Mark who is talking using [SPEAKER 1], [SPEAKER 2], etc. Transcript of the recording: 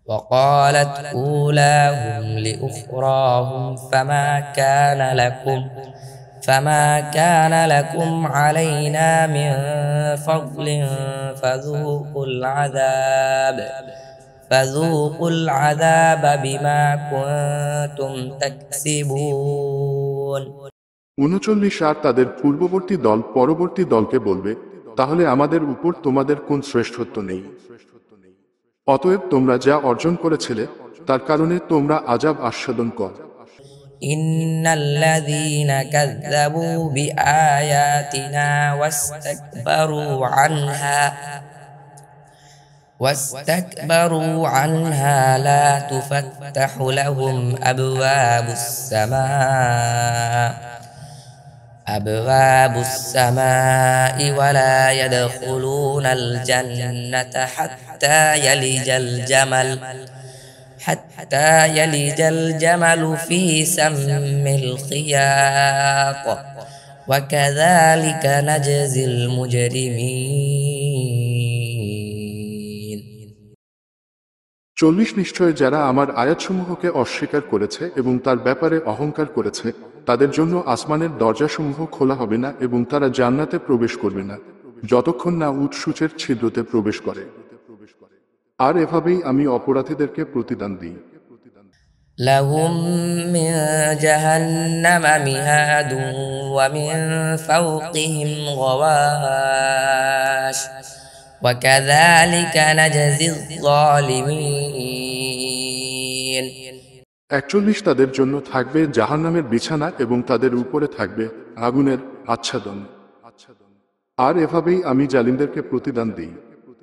[SPEAKER 1] وقالت أولاهم لأخراهم فما كان لكم علينا من فضل فذوقوا العذاب بما كنتم تكسبون
[SPEAKER 2] 39 আর তাদের পূর্ববর্তী দল পরবর্তী দলকে বলবে, তাহলে আমাদের উপর তোমাদের কোন শ্রেষ্ঠত্ব নেই? অতএব তোমরা যা অর্জন করেছিলে তার কারণে তোমরা আযাব আস্বাদন কর।
[SPEAKER 1] إن الذين كذبوا بآياتنا واستكبروا عنها لا تفتح لهم أبواب السماء ولا يدخلون الجنة حتى يلج الجمل في سم الخياط وكذلك نجزي المجرمين
[SPEAKER 2] 40 নিশ্চয় যারা আমার আয়াতসমূহকে অস্বীকার করেছে এবং তার ব্যাপারে অহংকার করেছে, তাদের জন্য আসমানের দরজাসমূহ খোলা হবে না এবং তারা জান্নাতে প্রবেশ করবে না যতক্ষণ না উৎসূচের ছিদ্রতে প্রবেশ করে। আর এভাবেই আমি অপরাধীদেরকে প্রতিদান দিই।
[SPEAKER 1] لهم من جهنم مهاد ومن فوقهم غواش وكذلك نجزي الظالمين
[SPEAKER 2] 41 তাদের জন্য থাকবে জাহান্নামের বিছানা এবং তাদের উপরে থাকবে আগুনের আচ্ছাদন। আর এভাবেই আমি জালিমদেরকে প্রতিদান দিই।